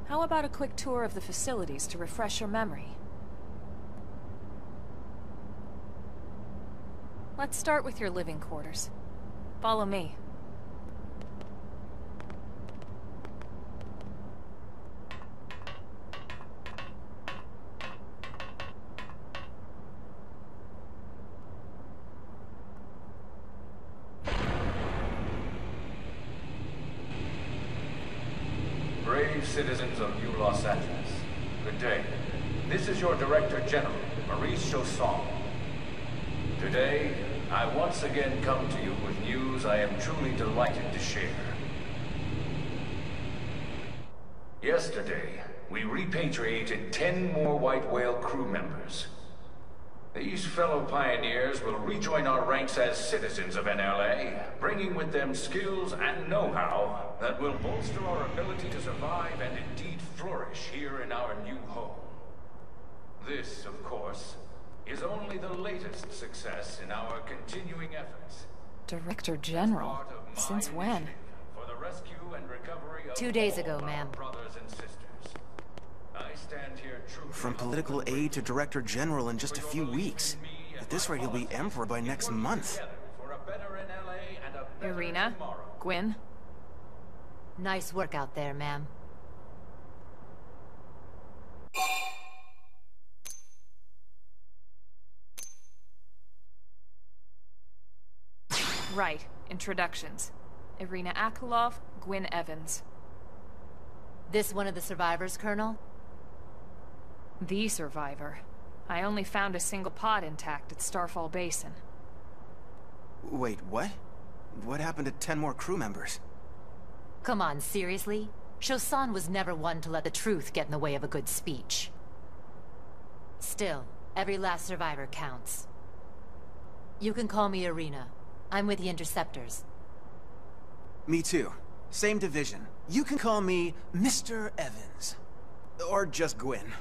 How about a quick tour of the facilities to refresh your memory? Let's start with your living quarters. Follow me. Brave citizens of New Los Angeles, good day. This is your Director General, Maurice Chausson. Today, I once again come to you with news I am truly delighted to share. Yesterday, we repatriated 10 more White Whale crew members. These fellow pioneers will rejoin our ranks as citizens of NLA, bringing with them skills and know-how that will bolster our ability to survive and indeed flourish here in our new home. This, of course, is only the latest success in our continuing efforts. Director General? Since when? For the rescue and recovery of 2 days ago, ma'am. brothers and sisters. I stand here truly From political aide to Director General in just a few weeks. At this rate, he'll be Emperor by next month. for a better NLA and a better Irina? tomorrow. Gwyn? Nice work out there, ma'am. Right. Introductions. Irina Akulov, Gwyn Evans. This one of the survivors, Colonel? The survivor. I only found a single pod intact at Starfall Basin. Wait, what? What happened to 10 more crew members? Come on, seriously? Chausson was never one to let the truth get in the way of a good speech. Still, every last survivor counts. You can call me Irina. I'm with the Interceptors. Me too. Same division. You can call me Mr. Evans. Or just Gwyn.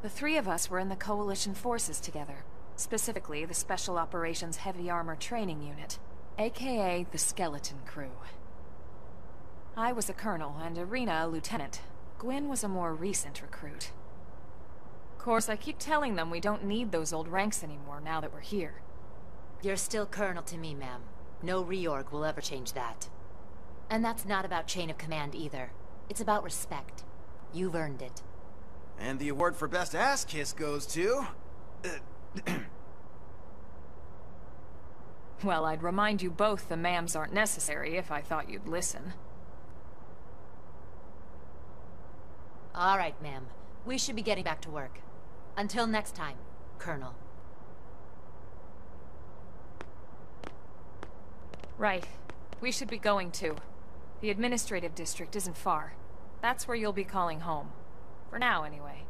The three of us were in the Coalition forces together. Specifically, the Special Operations Heavy Armor Training Unit, aka the Skeleton Crew. I was a colonel, and Irina a lieutenant. Gwyn was a more recent recruit. Of course, I keep telling them we don't need those old ranks anymore now that we're here. You're still Colonel to me, ma'am. No reorg will ever change that. And that's not about chain of command either. It's about respect. You've earned it. And the award for best ass kiss goes to... Well, I'd remind you both the ma'ams aren't necessary if I thought you'd listen. All right, ma'am. We should be getting back to work. Until next time, Colonel. Right. We should be going too. The administrative district isn't far. That's where you'll be calling home. For now, anyway.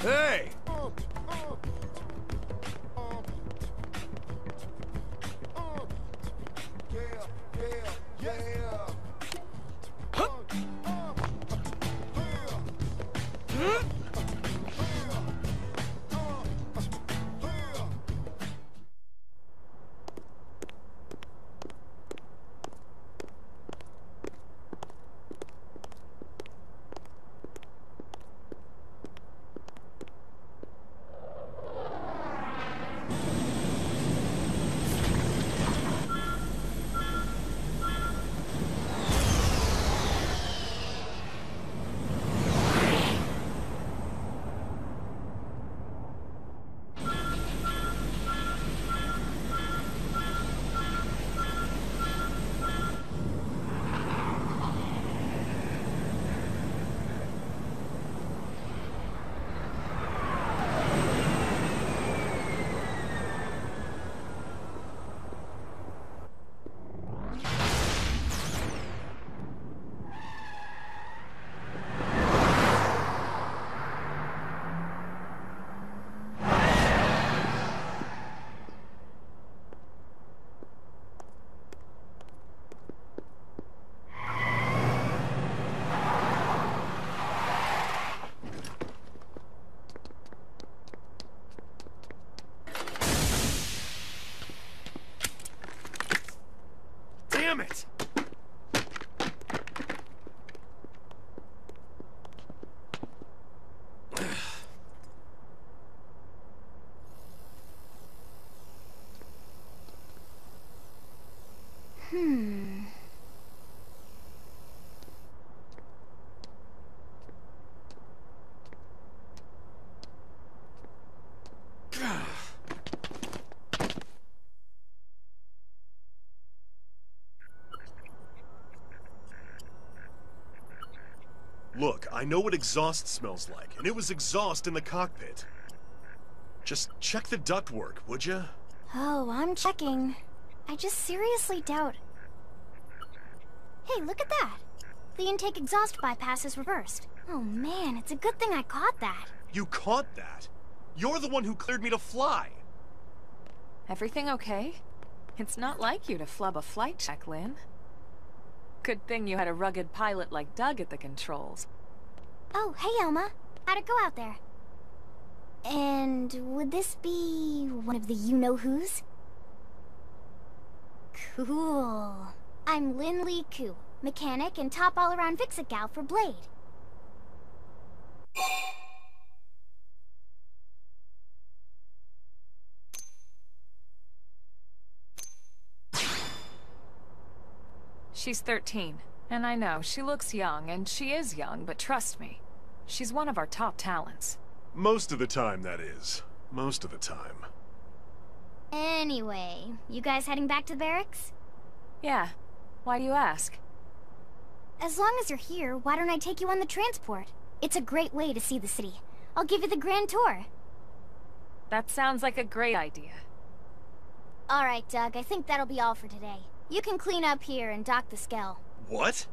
Hey! Look, I know what exhaust smells like, and it was exhaust in the cockpit. Just check the ductwork, would ya? Oh, I'm checking. I just seriously doubt... Hey, look at that! The intake exhaust bypass is reversed. Oh man, it's a good thing I caught that. You caught that? You're the one who cleared me to fly! Everything okay? It's not like you to flub a flight check, Lynn. Good thing you had a rugged pilot like Doug at the controls. Oh, hey Elma. How'd it go out there? And would this be one of the you-know-whos? Cool. I'm Lynn Lee Koo, mechanic and top all-around fix-it gal for Blade. She's 13, and I know, she looks young, and she is young, but trust me, she's one of our top talents. Most of the time, that is. Most of the time. Anyway, you guys heading back to the barracks? Yeah. Why do you ask? As long as you're here, why don't I take you on the transport? It's a great way to see the city. I'll give you the grand tour. That sounds like a great idea. Alright, Doug, I think that'll be all for today. You can clean up here and dock the Skell. What?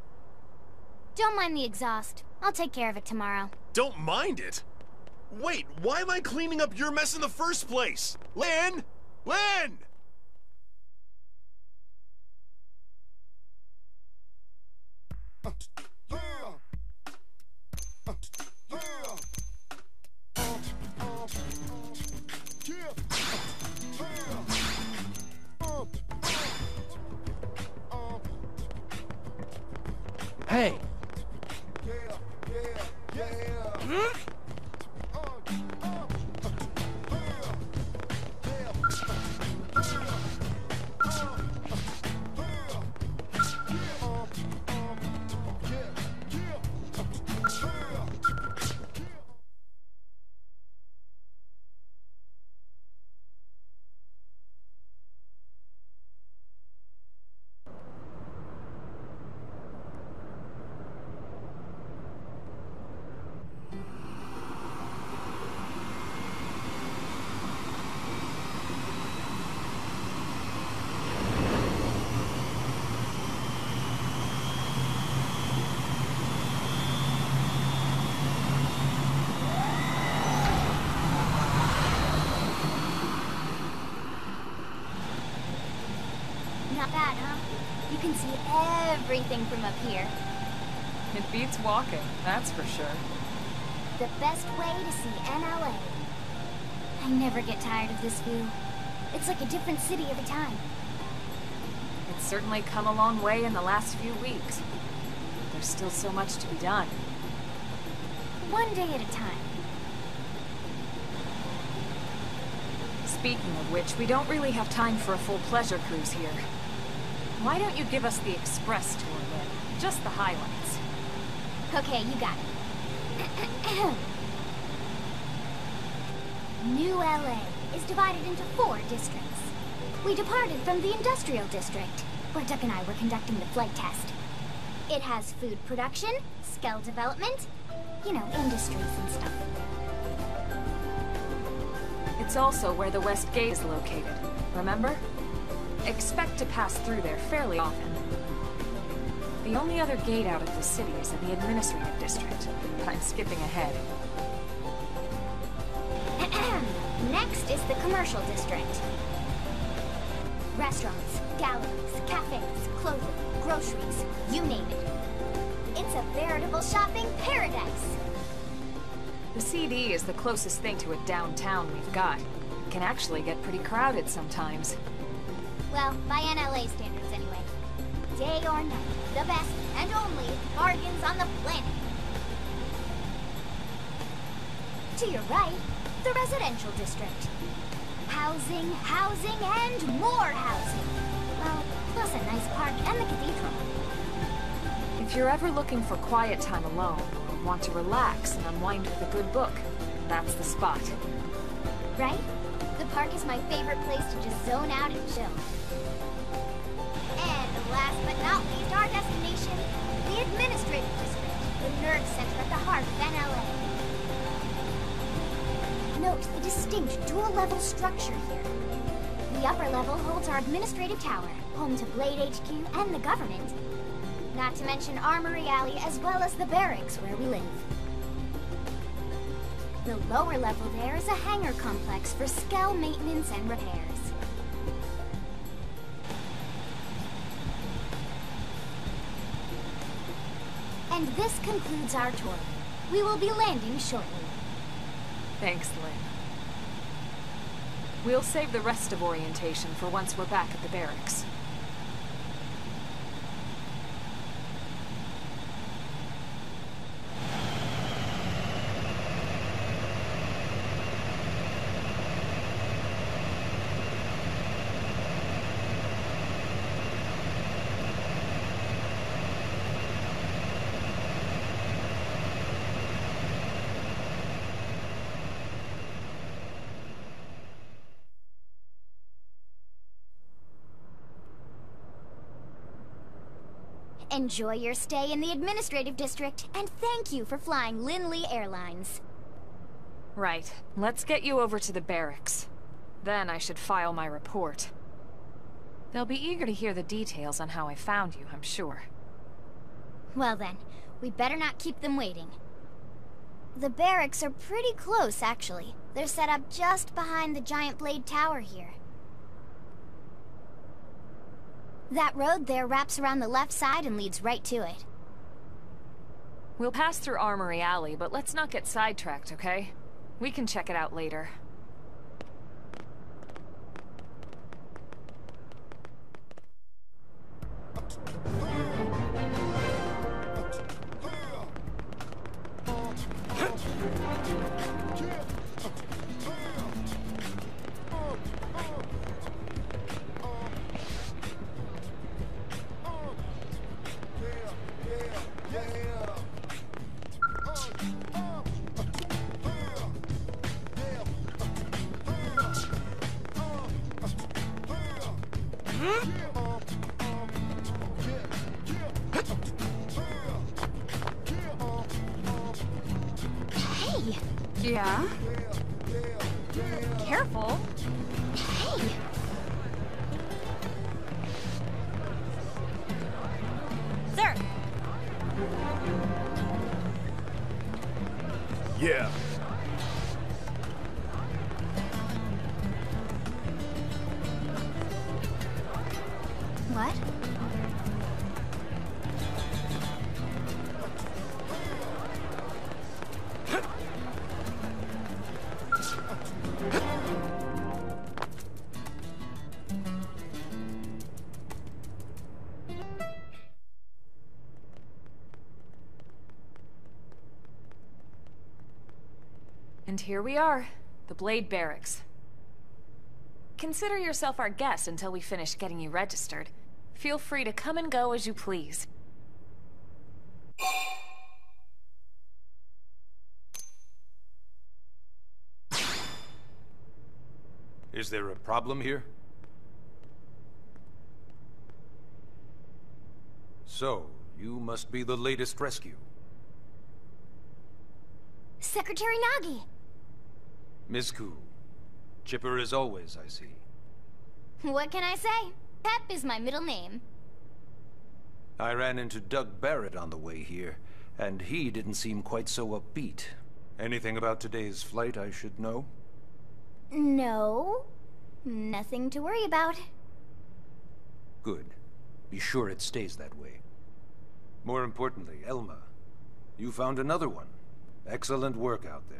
Don't mind the exhaust. I'll take care of it tomorrow. Don't mind it? Wait, why am I cleaning up your mess in the first place? Lynn! Lynn! Hey! Not bad, huh? You can see everything from up here. It beats walking, that's for sure. The best way to see NLA. I never get tired of this view. It's like a different city every time. It's certainly come a long way in the last few weeks. There's still so much to be done. One day at a time. Speaking of which, we don't really have time for a full pleasure cruise here. Why don't you give us the express tour, Lynn? Just the highlights. Okay, you got it. New LA is divided into 4 districts. We departed from the Industrial District, where Duck and I were conducting the flight test. It has food production, Skell development, you know, industries and stuff. It's also where the West Gate is located, remember? Expect to pass through there fairly often. The only other gate out of the city is in the Administrative District, but I'm skipping ahead. Next is the Commercial District. Restaurants, galleries, cafes, clothing, groceries, you name it. It's a veritable shopping paradise. The CD is the closest thing to a downtown we've got. It can actually get pretty crowded sometimes. Well, by NLA standards anyway. Day or night, the best and only bargains on the planet. To your right, the Residential District. Housing, housing, and more housing. Well, plus a nice park and the cathedral. If you're ever looking for quiet time alone, or want to relax and unwind with a good book, that's the spot. Right? The park is my favorite place to just zone out and chill. And last but not least, our destination, the Administrative District, the nerd center distinct dual-level structure here. The upper level holds our administrative tower, home to Blade HQ and the government. Not to mention Armory Alley as well as the barracks where we live. The lower level there is a hangar complex for Skell maintenance and repairs. And this concludes our tour. We will be landing shortly. Thanks, Lynn. We'll save the rest of orientation for once we're back at the barracks. Enjoy your stay in the administrative district, and thank you for flying Linley Airlines. Right. Let's get you over to the barracks. Then I should file my report. They'll be eager to hear the details on how I found you, I'm sure. Well then, we better not keep them waiting. The barracks are pretty close, actually. They're set up just behind the giant blade tower here. That road there wraps around the left side and leads right to it. We'll pass through Armory Alley, but let's not get sidetracked, okay? We can check it out later. Hey! Yeah? Careful. Hey! Sir! Yeah. What? And here we are, the Blade Barracks. Consider yourself our guest until we finish getting you registered. Feel free to come and go as you please. Is there a problem here? So, you must be the latest rescue. Secretary Nagi! Ms. Ku. Chipper as always, I see. What can I say? Pep is my middle name. I ran into Doug Barrett on the way here, and he didn't seem quite so upbeat. Anything about today's flight I should know? No. Nothing to worry about. Good. Be sure it stays that way. More importantly, Elma, you found another one. Excellent work out there.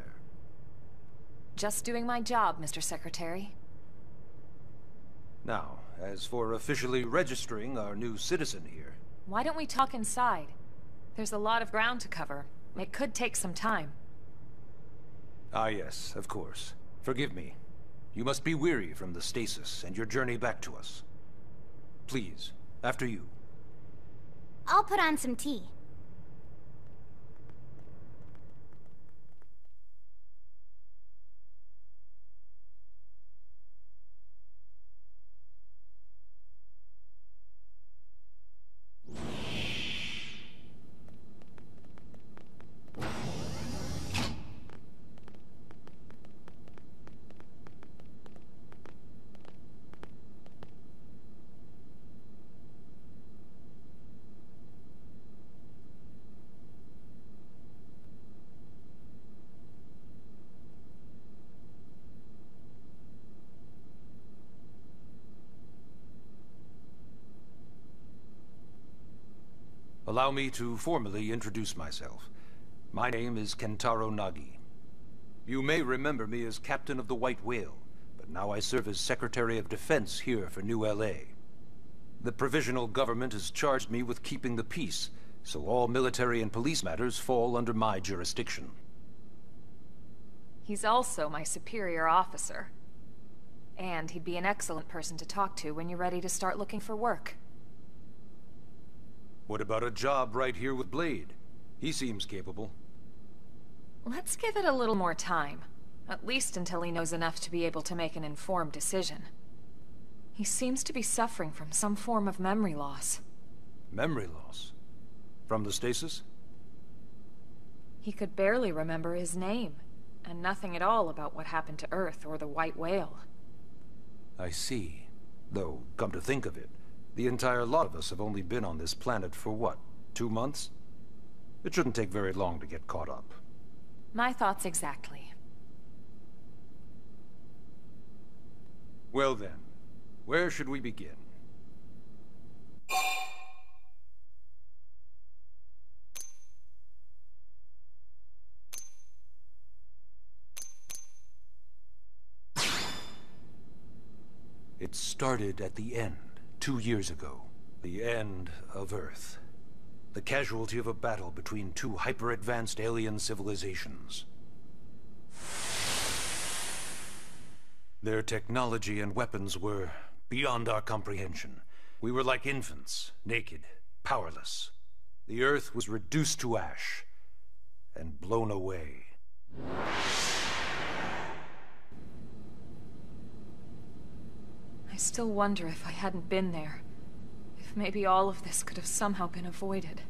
Just doing my job, Mr. Secretary. Now, as for officially registering our new citizen here... Why don't we talk inside? There's a lot of ground to cover. It could take some time. Ah yes, of course. Forgive me. You must be weary from the stasis and your journey back to us. Please, after you. I'll put on some tea. Allow me to formally introduce myself. My name is Kentaro Nagi. You may remember me as Captain of the White Whale, but now I serve as Secretary of Defense here for New LA. The provisional government has charged me with keeping the peace, so all military and police matters fall under my jurisdiction. He's also my superior officer. And he'd be an excellent person to talk to when you're ready to start looking for work. What about a job right here with Blade? He seems capable. Let's give it a little more time. At least until he knows enough to be able to make an informed decision. He seems to be suffering from some form of memory loss. Memory loss? From the stasis? He could barely remember his name, and nothing at all about what happened to Earth or the White Whale. I see. Though, come to think of it, the entire lot of us have only been on this planet for what, 2 months? It shouldn't take very long to get caught up. My thoughts exactly. Well then, where should we begin? It started at the end, 2 years ago. The end of Earth. The casualty of a battle between two hyper-advanced alien civilizations. Their technology and weapons were beyond our comprehension. We were like infants, naked, powerless. The Earth was reduced to ash and blown away. I still wonder if I hadn't been there. If maybe all of this could have somehow been avoided.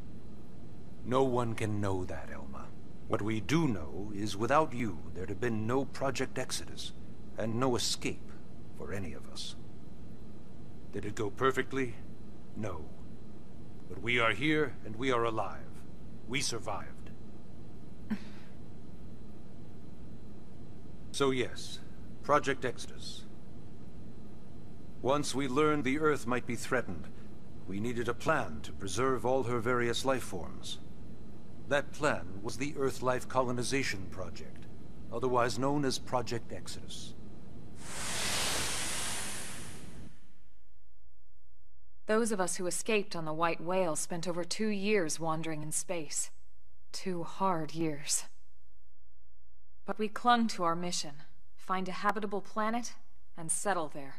No one can know that, Elma. What we do know is without you, there'd have been no Project Exodus, and no escape for any of us. Did it go perfectly? No. But we are here, and we are alive. We survived. So yes, Project Exodus. Once we learned the Earth might be threatened, we needed a plan to preserve all her various life forms. That plan was the Earth-Life Colonization Project, otherwise known as Project Exodus. Those of us who escaped on the White Whale spent over 2 years wandering in space. 2 hard years. But we clung to our mission, find a habitable planet, and settle there.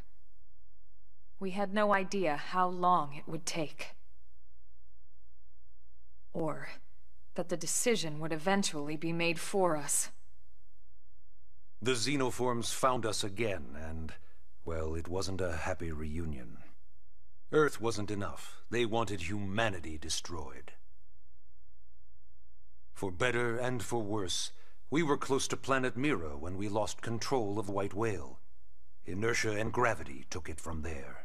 We had no idea how long it would take. Or that the decision would eventually be made for us. The xenoforms found us again, and, well, it wasn't a happy reunion. Earth wasn't enough. They wanted humanity destroyed. For better and for worse, we were close to planet Mira when we lost control of White Whale. Inertia and gravity took it from there.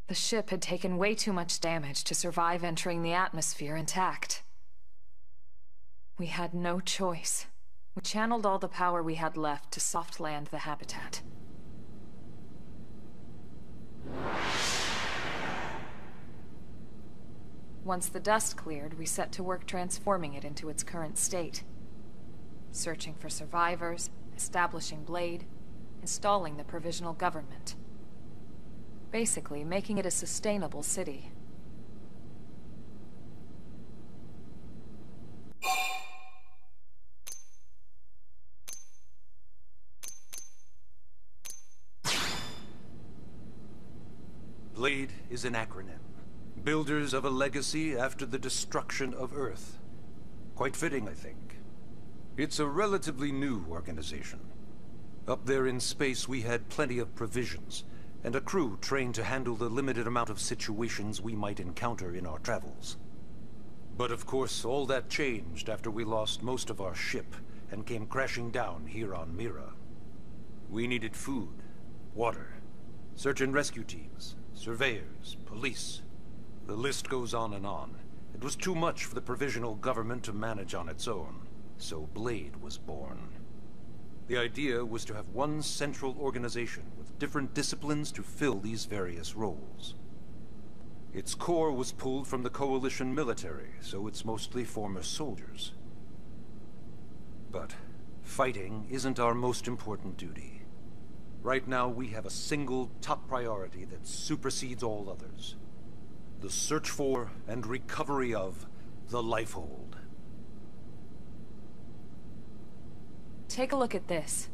The ship had taken way too much damage to survive entering the atmosphere intact. We had no choice. We channeled all the power we had left to soft land the habitat. Once the dust cleared, we set to work transforming it into its current state. Searching for survivors, establishing Blade, installing the provisional government. Basically, making it a sustainable city. Blade is an acronym. Builders of a legacy after the destruction of Earth. Quite fitting, I think. It's a relatively new organization. Up there in space, we had plenty of provisions, and a crew trained to handle the limited amount of situations we might encounter in our travels. But of course, all that changed after we lost most of our ship and came crashing down here on Mira. We needed food, water, search and rescue teams, surveyors, police. The list goes on and on. It was too much for the provisional government to manage on its own, so Blade was born. The idea was to have one central organization with different disciplines to fill these various roles. Its core was pulled from the Coalition military, so it's mostly former soldiers. But fighting isn't our most important duty. Right now, we have a single top priority that supersedes all others. The search for and recovery of the Lifehold. Take a look at this.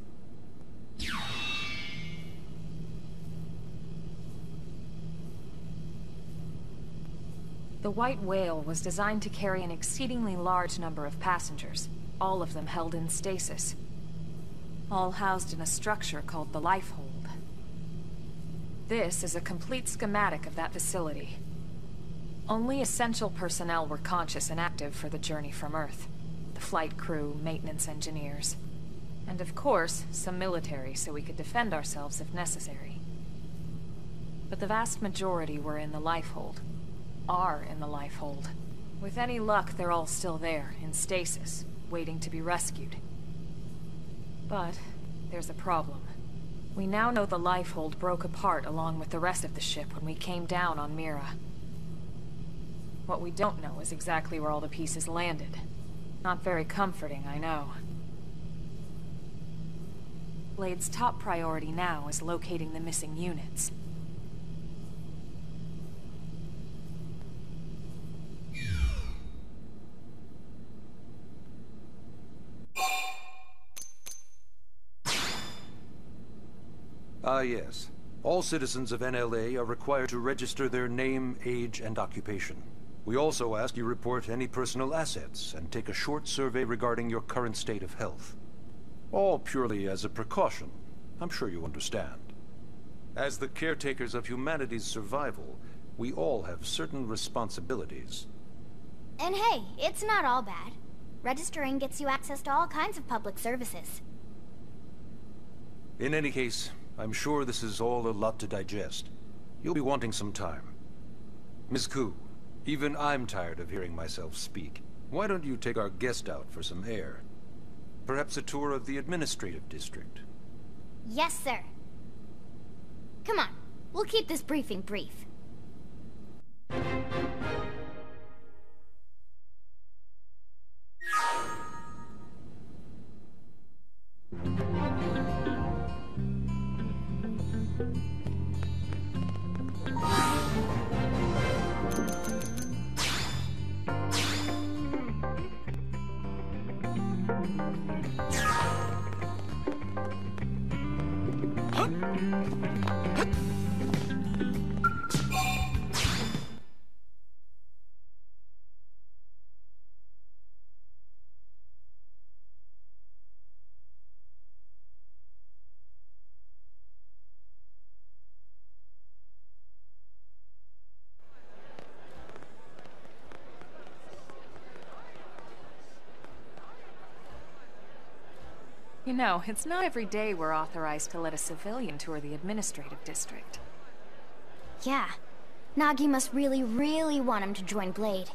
The White Whale was designed to carry an exceedingly large number of passengers, all of them held in stasis. All housed in a structure called the Lifehold. This is a complete schematic of that facility. Only essential personnel were conscious and active for the journey from Earth. The flight crew, maintenance engineers. And of course, some military so we could defend ourselves if necessary. But the vast majority were in the Lifehold. Are in the Lifehold. With any luck, they're all still there, in stasis, waiting to be rescued. But there's a problem. We now know the Lifehold broke apart along with the rest of the ship when we came down on Mira. What we don't know is exactly where all the pieces landed. Not very comforting, I know. Blade's top priority now is locating the missing units. Yes. All citizens of NLA are required to register their name, age, and occupation. We also ask you report any personal assets and take a short survey regarding your current state of health. All purely as a precaution. I'm sure you understand. As the caretakers of humanity's survival, we all have certain responsibilities. And hey, it's not all bad. Registering gets you access to all kinds of public services. In any case, I'm sure this is all a lot to digest. You'll be wanting some time. Ms. Koo, even I'm tired of hearing myself speak. Why don't you take our guest out for some air? Perhaps a tour of the administrative district. Yes, sir. Come on, we'll keep this briefing brief. You know, it's not every day we're authorized to let a civilian tour the administrative district. Yeah. Nagi must really, really want him to join Blade.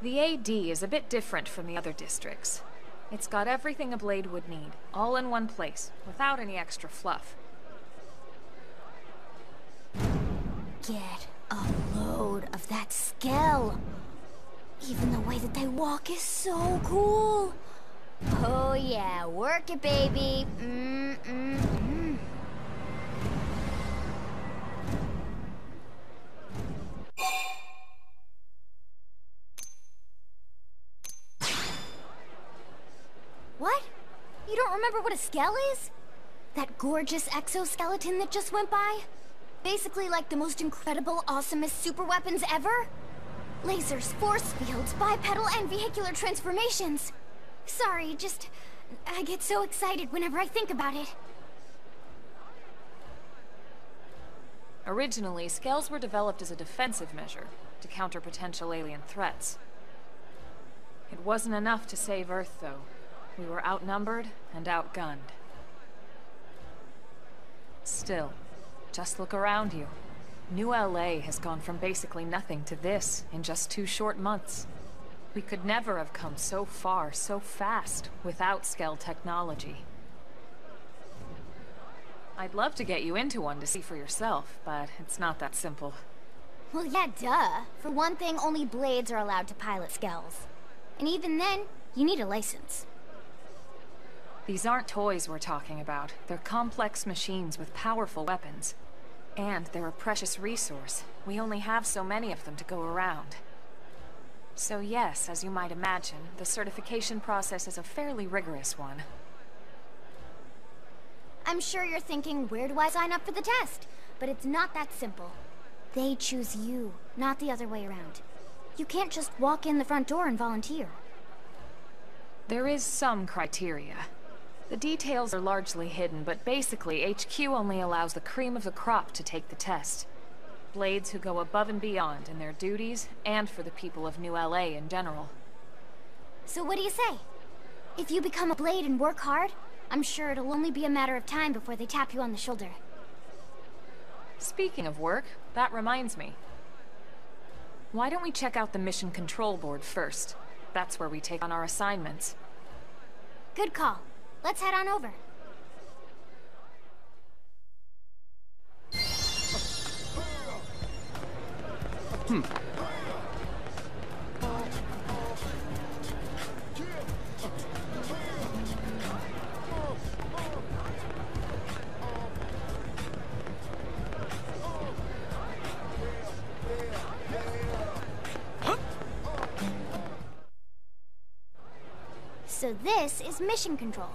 The AD is a bit different from the other districts. It's got everything a Blade would need, all in one place, without any extra fluff. Get a load of that Skell. Even the way that they walk is so cool. Oh yeah, work it, baby. What? You don't remember what a Skell is? That gorgeous exoskeleton that just went by? Basically like the most incredible, awesomest super weapons ever? Lasers, force fields, bipedal and vehicular transformations. Sorry, I get so excited whenever I think about it. Originally, Skells were developed as a defensive measure to counter potential alien threats. It wasn't enough to save Earth, though. We were outnumbered and outgunned. Still, just look around you. New LA has gone from basically nothing to this in just 2 short months. We could never have come so far, so fast, without Skell technology. I'd love to get you into one to see for yourself, but it's not that simple. Well, yeah, duh. For one thing, only blades are allowed to pilot skells. And even then, you need a license. These aren't toys we're talking about. They're complex machines with powerful weapons. And they're a precious resource. We only have so many of them to go around. So yes, as you might imagine, the certification process is a fairly rigorous one. I'm sure you're thinking, where do I sign up for the test? But it's not that simple. They choose you, not the other way around. You can't just walk in the front door and volunteer. There is some criteria. The details are largely hidden, but basically HQ only allows the cream of the crop to take the test. Blades who go above and beyond in their duties, and for the people of New LA in general. So what do you say? If you become a blade and work hard, I'm sure it'll only be a matter of time before they tap you on the shoulder. Speaking of work, that reminds me. Why don't we check out the mission control board first? That's where we take on our assignments. Good call. Let's head on over. So this is mission control.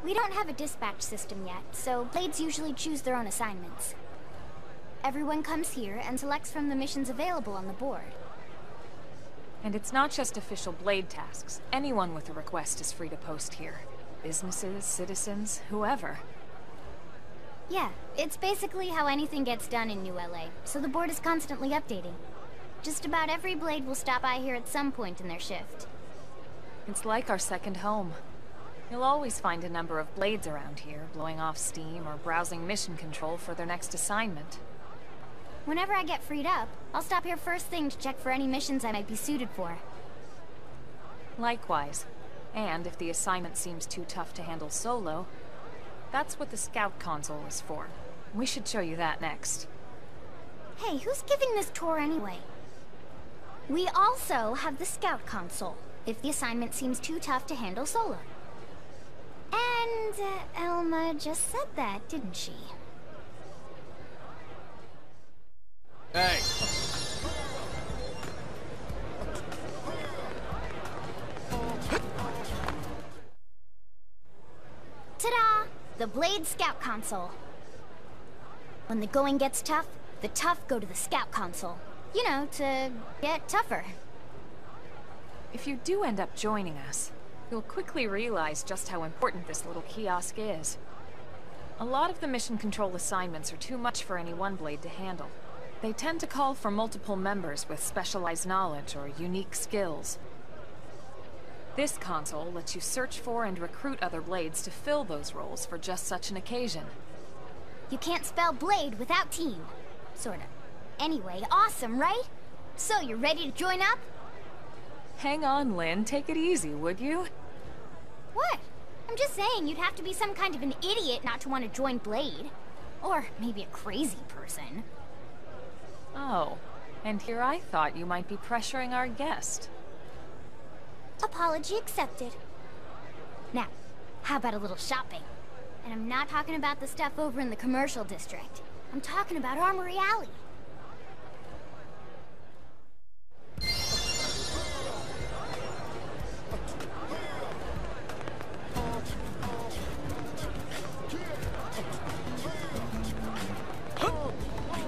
We don't have a dispatch system yet, so blades usually choose their own assignments. Everyone comes here and selects from the missions available on the board. And it's not just official blade tasks. Anyone with a request is free to post here. Businesses, citizens, whoever. Yeah, it's basically how anything gets done in New LA, so the board is constantly updating. Just about every blade will stop by here at some point in their shift. It's like our second home. You'll always find a number of blades around here, blowing off steam or browsing mission control for their next assignment. Whenever I get freed up, I'll stop here first thing to check for any missions I might be suited for. Likewise. And if the assignment seems too tough to handle solo, that's what the scout console is for. We should show you that next. Hey, who's giving this tour anyway? We also have the scout console, if the assignment seems too tough to handle solo. And Elma just said that, didn't she? Hey! Ta-da! The Blade Scout Console. When the going gets tough, the tough go to the Scout Console. You know, to get tougher. If you do end up joining us, you'll quickly realize just how important this little kiosk is. A lot of the mission control assignments are too much for any one blade to handle. They tend to call for multiple members with specialized knowledge or unique skills. This console lets you search for and recruit other blades to fill those roles for just such an occasion. You can't spell blade without team. Sorta. Anyway, awesome, right? So, you ready to join up? Hang on, Lynn. Take it easy, would you? What? I'm just saying you'd have to be some kind of an idiot not to want to join Blade. Or maybe a crazy person. Oh, and here I thought you might be pressuring our guest. Apology accepted. Now, how about a little shopping? And I'm not talking about the stuff over in the commercial district. I'm talking about Armory Alley.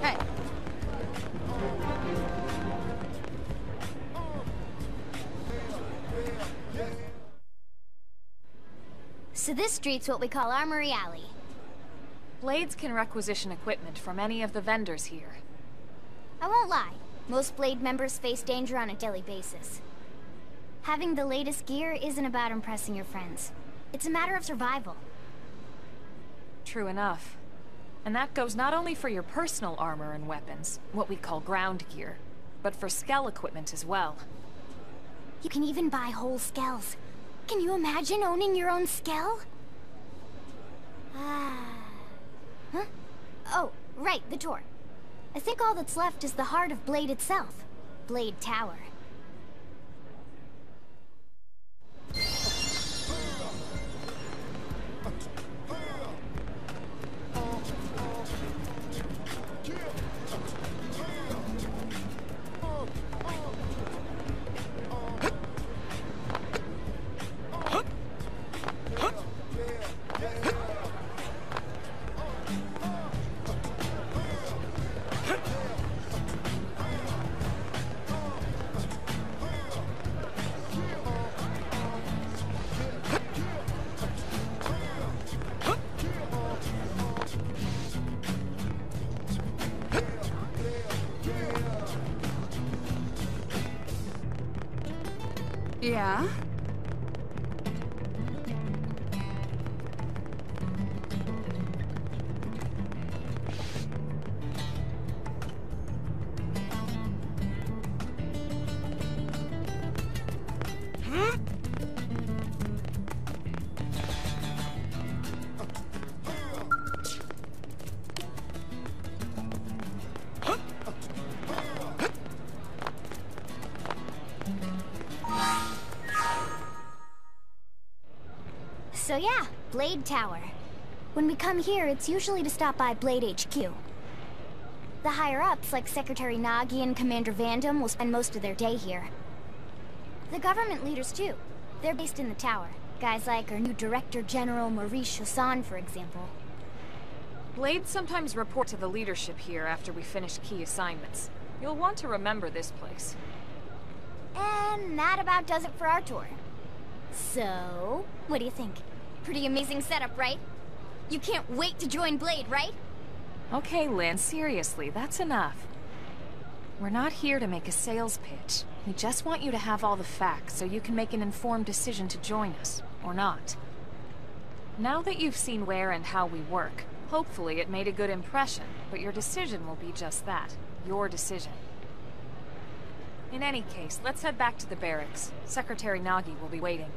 Hey! So this street's what we call Armory Alley. Blades can requisition equipment from any of the vendors here. I won't lie, most Blade members face danger on a daily basis. Having the latest gear isn't about impressing your friends. It's a matter of survival. True enough. And that goes not only for your personal armor and weapons, what we call ground gear, but for skell equipment as well. You can even buy whole skells. Can you imagine owning your own skell? Huh? Oh, right, the tour. I think all that's left is the heart of Blade itself. Blade Tower. Yeah? So yeah, Blade Tower. When we come here, it's usually to stop by Blade HQ. The higher-ups, like Secretary Nagi and Commander Vandam, will spend most of their day here. The government leaders, too. They're based in the tower. Guys like our new Director General Maurice Chassan, for example. Blades sometimes report to the leadership here after we finish key assignments. You'll want to remember this place. And that about does it for our tour. So, what do you think? Pretty amazing setup, right? You can't wait to join Blade, right? Okay, Lynn, seriously, that's enough. We're not here to make a sales pitch. We just want you to have all the facts so you can make an informed decision to join us, or not. Now that you've seen where and how we work, hopefully it made a good impression, but your decision will be just that, your decision. In any case, let's head back to the barracks. Secretary Nagi will be waiting.